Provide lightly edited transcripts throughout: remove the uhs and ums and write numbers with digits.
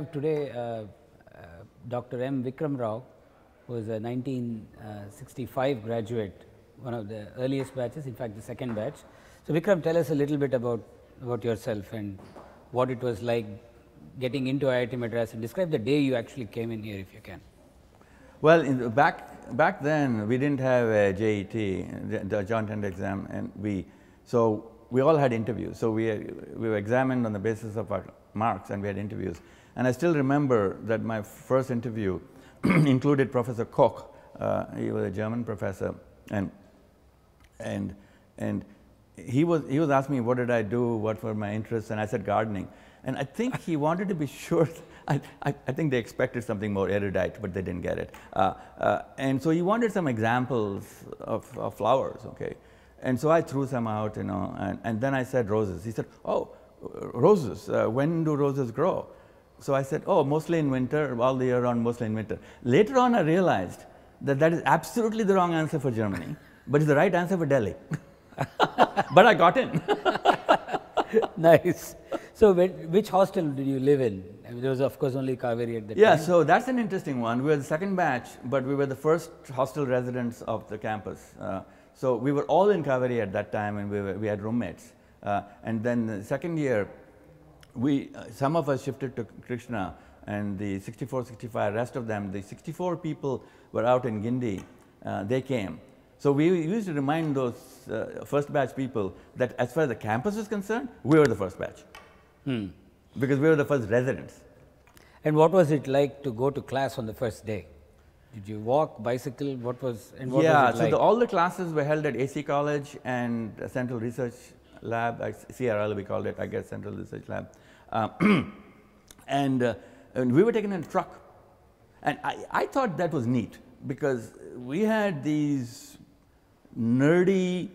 have today Dr. M. Vikram Rao, who is a 1965 graduate, one of the earliest batches, in fact, the second batch. So, Vikram, tell us a little bit about yourself and what it was like getting into IIT Madras, and describe the day you actually came in here, if you can. Well, back then we didn't have a JET, the joint entrance exam, and so we all had interviews. So we were examined on the basis of our marks, and we had interviews. And I still remember that my first interview included Professor Koch. He was a German professor, and he was asking me what did I do, what were my interests, and I said gardening. And I think he wanted to be sure. I think they expected something more erudite, but they didn't get it. And so he wanted some examples of flowers, okay. And so I threw some out, you know, and then I said roses. He said, oh, roses, when do roses grow? So I said, oh, mostly in winter, all the year round, mostly in winter. Later on, I realized that that is absolutely the wrong answer for Germany, but it's the right answer for Delhi. But I got in. Nice. So, which hostel did you live in? I mean, there was, of course, only Kaveri at that time. Yeah, so that's an interesting one. We were the second batch, but we were the first hostel residents of the campus. So we were all in Kaveri at that time, and we had roommates. And then the second year, some of us shifted to Krishna, and the 64, 65, rest of them, the 64 people were out in Guindy. They came. So we used to remind those first batch people that as far as the campus is concerned, we were the first batch. Because we were the first residents. And what was it like to go to class on the first day? Did you walk, bicycle? What was it like? All the classes were held at AC College and Central Research Lab, CRL we called it, I guess, Central Research Lab. And we were taken in a truck. And I thought that was neat, because we had these nerdy,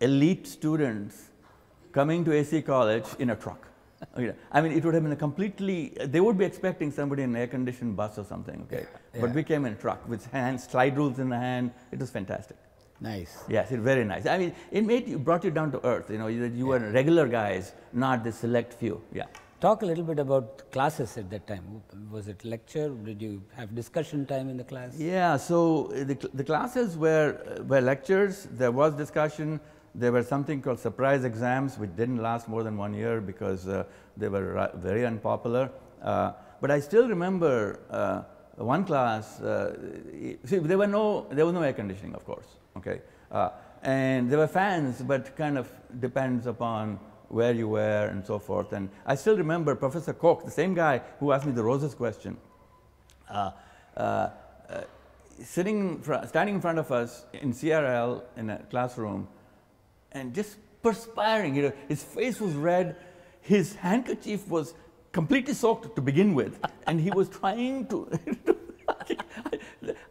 elite students coming to AC College in a truck. I mean, it would have been a completely, they would be expecting somebody in an air-conditioned bus or something, okay? Yeah. But we came in a truck with slide rules in the hand. It was fantastic. Nice. Yes, it's very nice. I mean, it brought you down to earth, you know, you were regular guys, not the select few. Yeah. Talk a little bit about classes at that time. Was it lecture? Did you have discussion time in the class? Yeah, so the classes were lectures, there was discussion. There were something called surprise exams, which didn't last more than 1 year because they were very unpopular. But I still remember one class. See, there was no air conditioning, of course. Okay, and there were fans, but kind of depends upon where you were and so forth. And I still remember Professor Koch, the same guy who asked me the roses question, standing in front of us in CRL in a classroom, and just perspiring. You know, his face was red, his handkerchief was completely soaked to begin with, and he was trying to.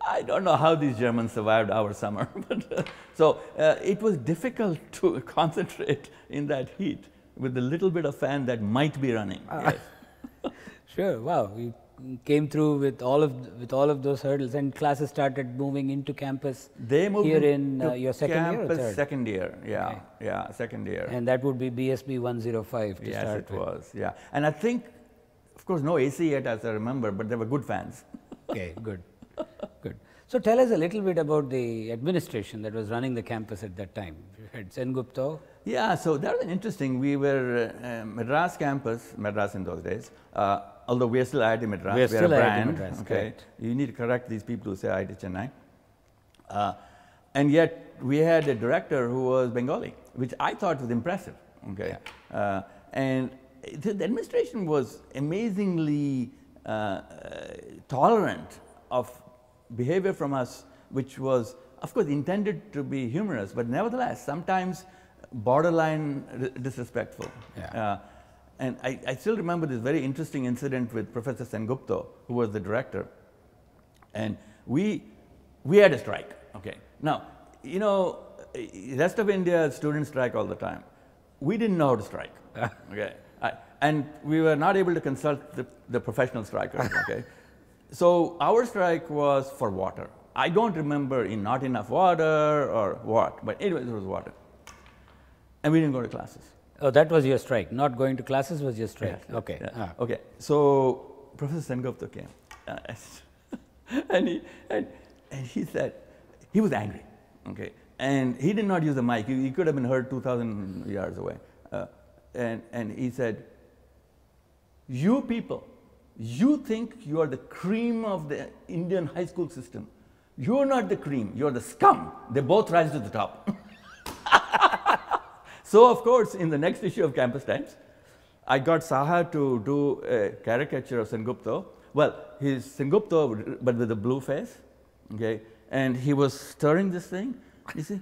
I don't know how these Germans survived our summer, but so it was difficult to concentrate in that heat with the little bit of fan that might be running. Yes. Sure. Wow. You came through with all of those hurdles, and classes started moving into campus. They moved here in your second year or third? Second year, yeah, okay. Yeah, second year. And that would be BSB 105 to yes, start it with. was, yeah. And I think, of course, no AC yet, as I remember, but there were good fans. Okay, good, good. So tell us a little bit about the administration that was running the campus at that time. You had Sengupta. Yeah, so that was interesting. We were Madras campus, Madras in those days. Although we are still IIT Madras, we are still a brand. IIT Madras, okay, correct. You need to correct these people who say IIT Chennai. And yet we had a director who was Bengali, which I thought was impressive. Okay, yeah. And the administration was amazingly tolerant of behavior from us, which was, of course, intended to be humorous, but nevertheless, sometimes borderline disrespectful. Yeah. And I still remember this very interesting incident with Professor Sengupta, who was the director. And we had a strike. Okay. Now, you know, rest of India, students strike all the time. We didn't know how to strike. Okay. And we were not able to consult the professional strikers. Okay. So our strike was for water. I don't remember not enough water or what, but anyway, it was water. And we didn't go to classes. Oh, that was your strike. Not going to classes was your strike. Yes, okay. Yeah. Okay. So Professor Sengupta came. And he said, he was angry, okay? And he did not use the mic. He could have been heard 2,000 yards away. And he said, you people, you think you are the cream of the Indian high school system. You're not the cream, you're the scum. They both rise to the top. So, of course, in the next issue of Campus Times, I got Saha to do a caricature of Sengupta. Well, he's Sengupta, but with a blue face, okay? And he was stirring this thing. You see,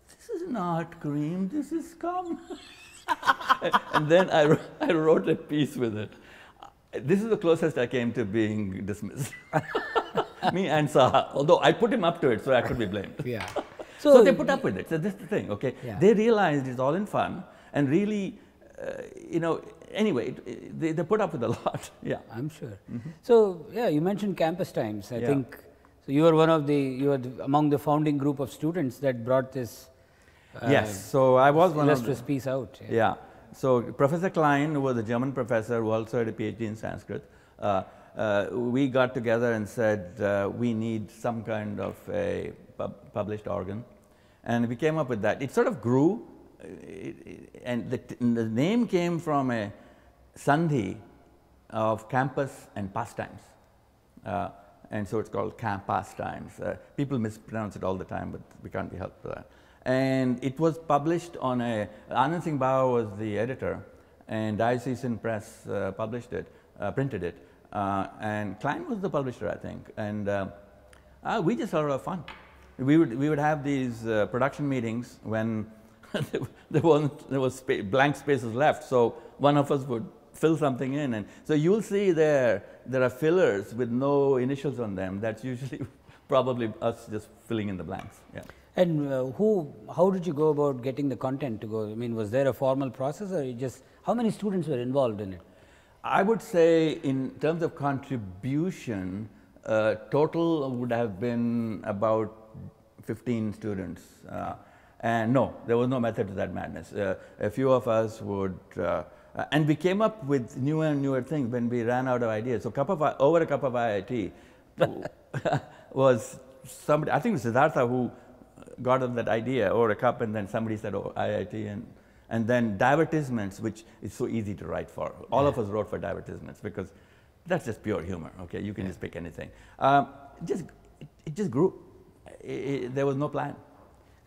this is not cream, this is scum. And then I wrote a piece with it. This is the closest I came to being dismissed. Me and Saha, although I put him up to it, so I could be blamed. Yeah. So they put up with it. So this is the thing, okay? Yeah. They realized it's all in fun, and really, you know, anyway, they put up with a lot. Yeah, I'm sure. So yeah, you mentioned Campus Times. I think so. You were among the founding group of students that brought this. Yes. So I was one of illustrious piece out. Yeah. So Professor Klein, who was a German professor who also had a PhD in Sanskrit, we got together and said we need some kind of a published organ, and we came up with that. It sort of grew, and the name came from a sandhi of campus and pastimes, and so it's called Pastimes. People mispronounce it all the time, but we can't be helped for that. And it was published on a, Anand Singh Bao was the editor, and Diocesan Press published it, printed it, and Klein was the publisher, I think, and we just had a lot of fun. We would have these production meetings when there was blank spaces left, so one of us would fill something in, and so you'll see there are fillers with no initials on them. That's usually probably us just filling in the blanks. Yeah. And how did you go about getting the content to go? I mean, was there a formal process, or how many students were involved in it? I would say in terms of contribution, total would have been about 15 students. And no, there was no method to that madness. A few of us would, and we came up with newer and newer things when we ran out of ideas. So over a cup of IIT was somebody, I think it was Siddhartha who got on that idea over a cup, and then somebody said, oh, IIT, and then divertisements, which is so easy to write for. All of us wrote for divertisements because that's just pure humor, okay? You can just pick anything. It just grew. There was no plan.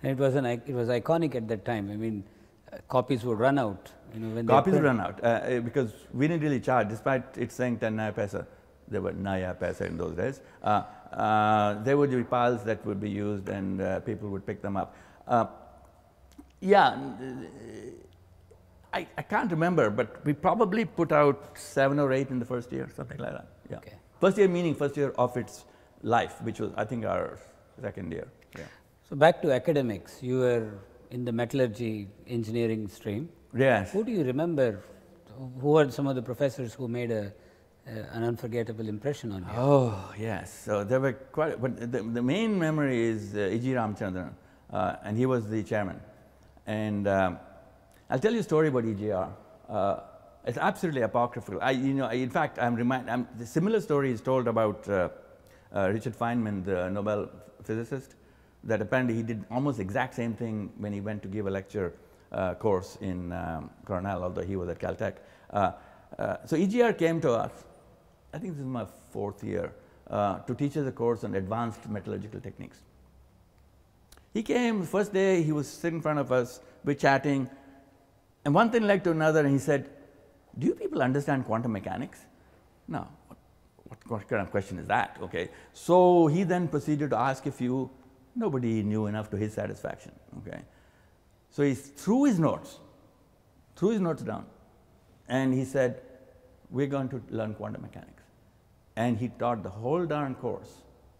And it was iconic at that time. I mean, copies would run out. You know, when copies would run out because we didn't really charge, despite it saying 10 naya paisa. There were naya paisa in those days. There would be piles that would be used, and people would pick them up. Yeah, I can't remember, but we probably put out 7 or 8 in the first year, something like that. Yeah. Okay. First year meaning first year of its life, which was, I think, our second year. Yeah. So back to academics, you were in the metallurgy engineering stream. Yes. Who do you remember? Who are some of the professors who made an unforgettable impression on you? Oh, yes. So there were quite, but the main memory is E.G. Ramachandran, and he was the chairman. And I'll tell you a story about EGR. It's absolutely apocryphal. In fact, the similar story is told about Richard Feynman, the Nobel physicist, that apparently he did almost exact same thing when he went to give a lecture course in Cornell, although he was at Caltech. So EGR came to us, I think this is my 4th year, to teach us a course on advanced metallurgical techniques. He came, the first day he was sitting in front of us, we're chatting, and one thing led to another, and he said, do you people understand quantum mechanics? No. What kind of question is that? Okay. So he then proceeded to ask a few. Nobody knew enough to his satisfaction. Okay. So he threw his notes down, and he said, we're going to learn quantum mechanics. And he taught the whole darn course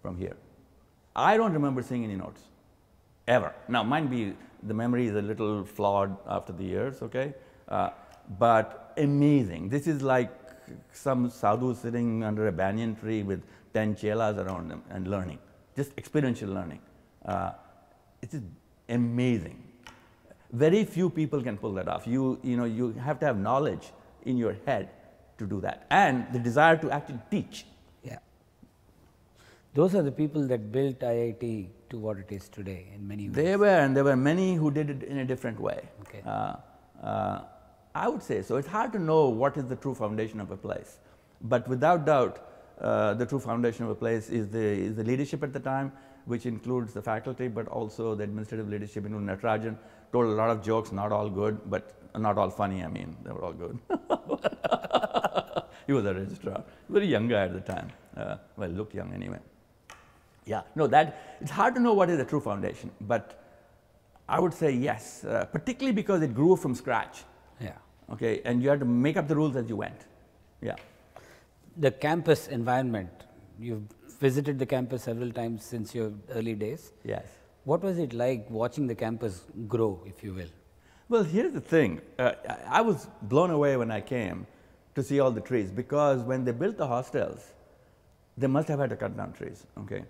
from here. I don't remember seeing any notes, ever. Now, mind you, the memory is a little flawed after the years, okay? But amazing. This is like some sadhu sitting under a banyan tree with 10 chelas around him and learning, just experiential learning. It is amazing. Very few people can pull that off. You have to have knowledge in your head to do that, and the desire to actually teach. Yeah. Those are the people that built IIT to what it is today in many ways. They were, and there were many who did it in a different way. Okay. I would say so. It's hard to know what is the true foundation of a place, but without doubt, the true foundation of a place is the leadership at the time, which includes the faculty, but also the administrative leadership. You know, Natarajan told a lot of jokes, not all good, but not all funny. I mean, they were all good. He was a registrar, very young guy at the time. Well, looked young anyway. Yeah, no, it's hard to know what is the true foundation, but I would say yes, particularly because it grew from scratch. Yeah. Okay, and you had to make up the rules as you went. Yeah. The campus environment, you've visited the campus several times since your early days. Yes. What was it like watching the campus grow, if you will? Well, here's the thing. I was blown away when I came to see all the trees, because when they built the hostels, they must have had to cut down trees. Okay,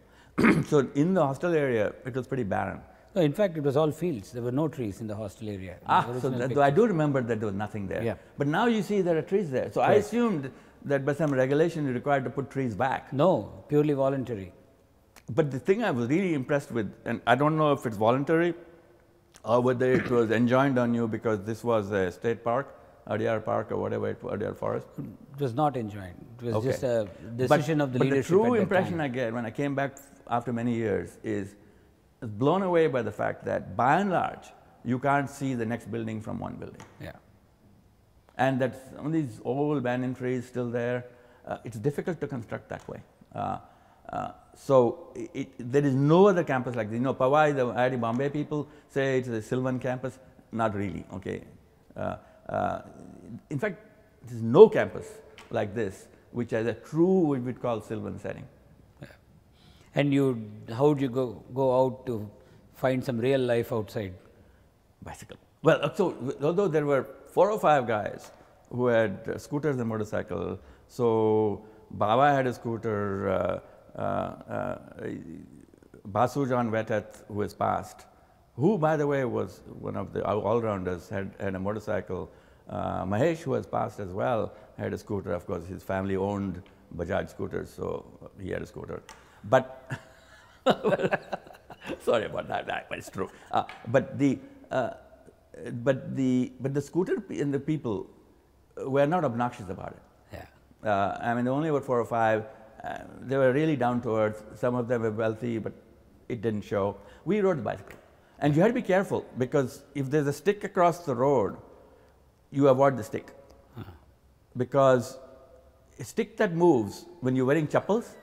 so in the hostel area, it was pretty barren. No, in fact, it was all fields. There were no trees in the hostel area. So I do remember that there was nothing there. Yeah. But now you see there are trees there. So Correct. I assumed that by some regulation you're required to put trees back. No, purely voluntary. But the thing I was really impressed with, and I don't know if it's voluntary or whether it was enjoined on you because this was a state park, Adyar Park or whatever, Adyar Forest. It was not enjoined. It was Okay. just a decision of the leadership. But the true at that impression time. I get when I came back after many years is blown away by the fact that by and large, you can't see the next building from one building. Yeah. And that some of these old banyan trees still there, it's difficult to construct that way. So there is no other campus like this. You know, Powai, the IIT Bombay people say it's a Sylvan campus. Not really, okay. In fact, there's no campus like this which has a true, what we'd call Sylvan setting. Yeah. And how would you go out to find some real life outside? Bicycle. Well, so although there were 4 or 5 guys who had scooters and motorcycles, so Baba had a scooter, Basu John Vetat, who has passed, who by the way was one of the all-rounders, had a motorcycle. Mahesh, who has passed as well, had a scooter. Of course, his family owned Bajaj scooters, so he had a scooter. But sorry about that, but it's true. But the scooter and the people were not obnoxious about it. Yeah. I mean, only about 4 or 5. They were really down to earth. Some of them were wealthy, but it didn't show. We rode the bicycle, and you had to be careful because if there's a stick across the road, you avoid the stick, because a stick that moves when you're wearing chappals,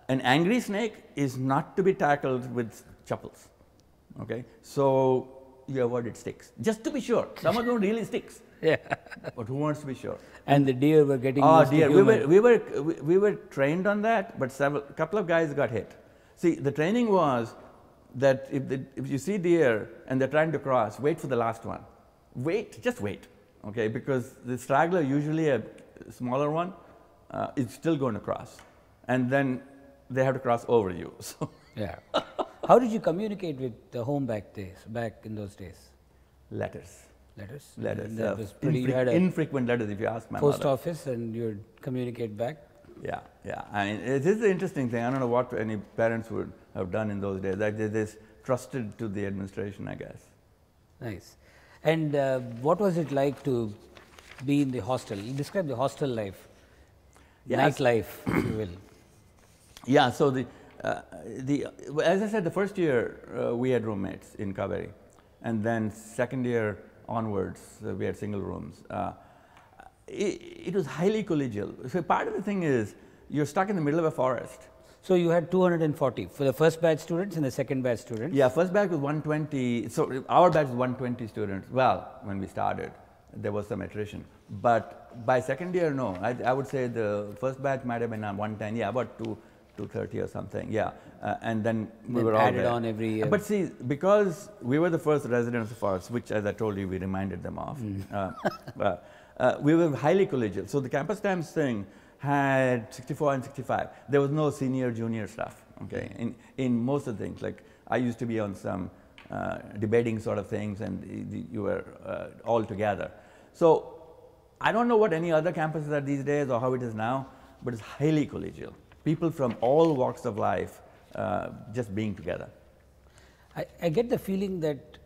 an angry snake is not to be tackled with chappals. Okay, so you avoided sticks just to be sure. Some of them really sticks. Yeah. But who wants to be sure? And the deer were getting Oh used to dear, human. we were trained on that, but a couple of guys got hit. See, the training was that if you see deer and they're trying to cross, wait for the last one. Just wait, okay? Because the straggler, usually a smaller one, is still going to cross, and then they have to cross over you. So Yeah. How did you communicate with the home back in those days? letters. Letters? Letters. And that was pretty, you had a infrequent letters, if you ask my post mother. office and you'd communicate back? Yeah, yeah. I mean, it is the interesting thing. I don't know what any parents would have done in those days. Like they trusted to the administration, I guess. Nice. And what was it like to be in the hostel? You describe the hostel life, Yes. nightlife, if you will. Yeah, so as I said, the first year we had roommates in Kaveri, and then second year onwards we had single rooms. It was highly collegial. So part of the thing is you're stuck in the middle of a forest. So you had 240 for the first batch students and the second batch students? Yeah, first batch was 120. So our batch was 120 students. Well, when we started, there was some attrition. But by second year, no. I would say the first batch might have been 110. Yeah, about 230 or something. Yeah, and then we were all added there. on every year. But see, because we were the first residents of ours, which, as I told you, we reminded them of. We were highly collegial. So the campus times thing had 64 and 65. There was no senior junior stuff. Okay, in most of the things, like I used to be on some debating sort of things, and you were all together. So I don't know what any other campuses are these days or how it is now, but it's highly collegial. People from all walks of life just being together. I get the feeling that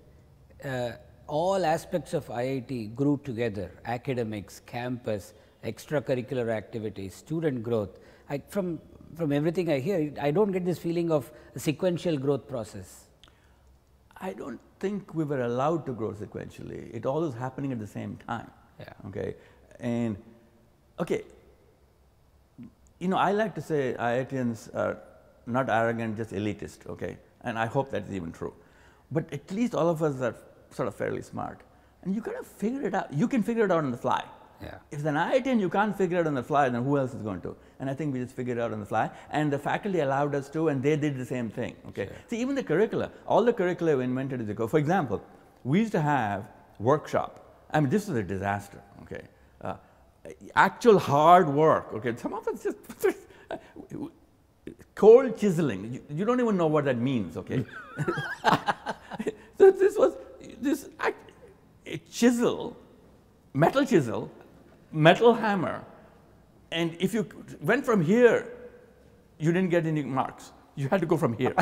all aspects of IIT grew together: academics, campus, extracurricular activities, student growth. From everything I hear, I don't get this feeling of a sequential growth process. I don't think we were allowed to grow sequentially. It all was happening at the same time. Yeah. Okay. And okay, you know, I like to say IITians are not arrogant, just elitist. Okay, and I hope that's even true. But at least all of us are sort of fairly smart, and you kind of figure it out. You can figure it out on the fly. Yeah. If it's an IITian you can't figure it out on the fly, then who else is going to? And I think we just figured it out on the fly, and the faculty allowed us to, and they did the same thing. Okay. Sure. See, even the curricula, all the curricula we invented as you go. For example, we used to have workshop. I mean, this was a disaster. Okay. Actual hard work. Okay. Some of us just cold chiseling. You don't even know what that means. Okay. So this was a chisel, metal chisel, metal hammer, and if you went from here, you didn't get any marks. You had to go from here.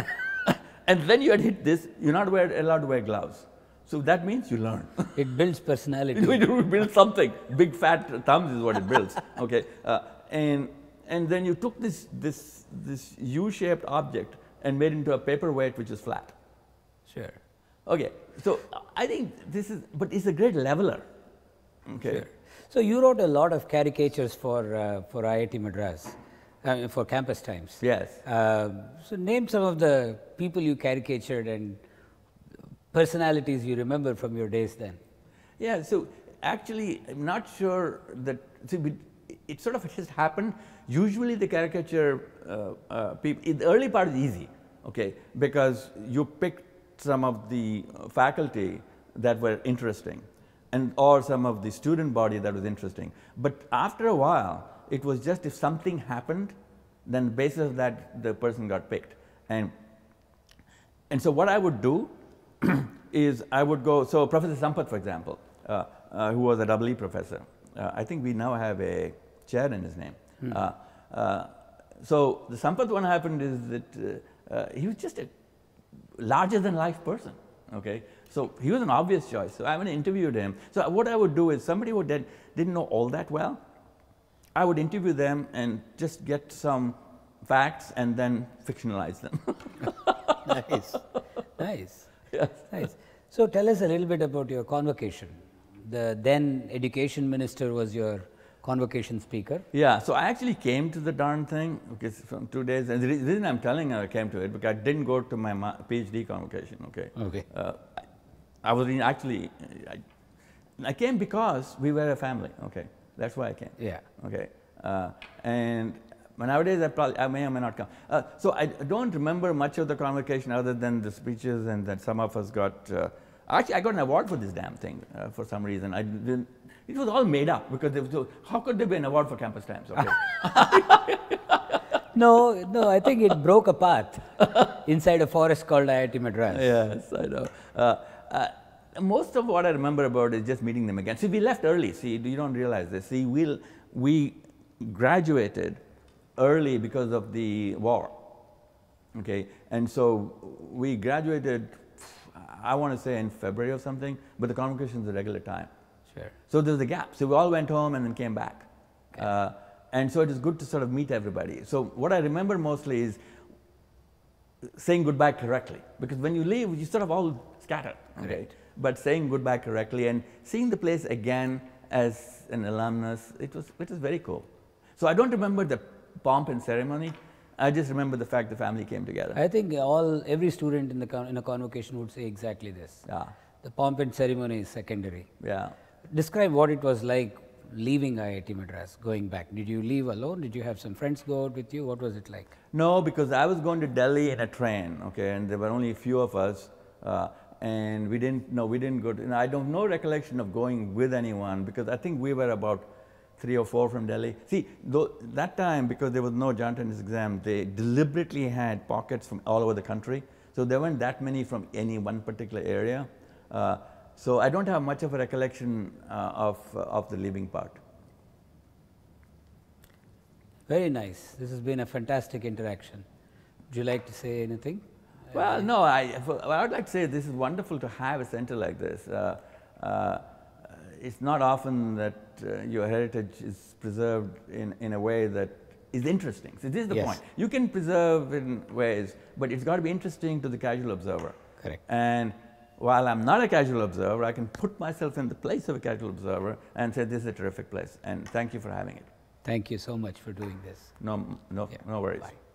And then you had hit this, you're not allowed to wear gloves. So that means you learn. It builds personality. It builds something. Big fat thumbs is what it builds. Okay, and then you took this U-shaped object and made it into a paperweight which is flat. Sure. Okay, so I think this is, but it's a great leveler. Okay. Sure. So you wrote a lot of caricatures for IIT Madras, for Campus Times. Yes. So name some of the people you caricatured and personalities you remember from your days then. Yeah. So actually, I'm not sure that. See, it sort of just happened. Usually, the caricature people. In the early part is easy, okay, because you picked some of the faculty that were interesting, and or some of the student body that was interesting. But after a while, it was just if something happened, then basis of that the person got picked. And so what I would do is I would go, so Professor Sampath, for example, who was a EE professor, I think we now have a chair in his name. So the Sampath one happened is that he was just a larger than life person. Okay, so he was an obvious choice. So I went and interviewed him. So what I would do is somebody who didn't know all that well, I would interview them and just get some facts and then fictionalize them. Nice, nice, Yes. nice. So tell us a little bit about your convocation. The then education minister was your convocation speaker. Yeah, so I actually came to the darn thing from 2 days, and the reason I'm telling you I came to it because I didn't go to my PhD convocation. Okay. Okay. I was actually I came because we were a family. Okay, that's why I came. Yeah. Okay, and nowadays I may or may not come. So I don't remember much of the convocation other than the speeches, and that some of us got. Actually, I got an award for this damn thing for some reason. I didn't. It was all made up because how could there be an award for Campus Times? Okay. No, I think it broke apart inside a forest called IIT Madras. Yes, I know. Most of what I remember about is just meeting them again. See, we left early. See, you don't realize this. See, we graduated early because of the war. Okay, and so we graduated, I want to say in February or something, but the convocation is a regular time. Sure. So there's a gap. So we all went home and then came back. Okay. And so it is good to sort of meet everybody. So what I remember mostly is saying goodbye correctly. Because when you leave, you sort of all scatter. Okay? Right. But saying goodbye correctly and seeing the place again as an alumnus, it was very cool. So I don't remember the pomp and ceremony. I just remember the fact the family came together. I think every student in a convocation would say exactly this. Yeah. The pomp and ceremony is secondary. Yeah. Describe what it was like leaving IIT Madras, going back. Did you leave alone? Did you have some friends go out with you? What was it like? No, because I was going to Delhi in a train, okay, and there were only a few of us, and we didn't go to, I don't no recollection of going with anyone because I think we were about 3 or 4 from Delhi. See, that time, because there was no joint entrance exam, they deliberately had pockets from all over the country. So there weren't that many from any one particular area. So I don't have much of a recollection of the leaving part. Very nice. This has been a fantastic interaction. Would you like to say anything? Well, no, I would like to say this is wonderful to have a center like this. It's not often that your heritage is preserved in a way that is interesting. So this is the point. You can preserve in ways, but it's got to be interesting to the casual observer. Correct. And while I'm not a casual observer, I can put myself in the place of a casual observer and say this is a terrific place. And thank you for having it. Thank you so much for doing this. No worries. Bye.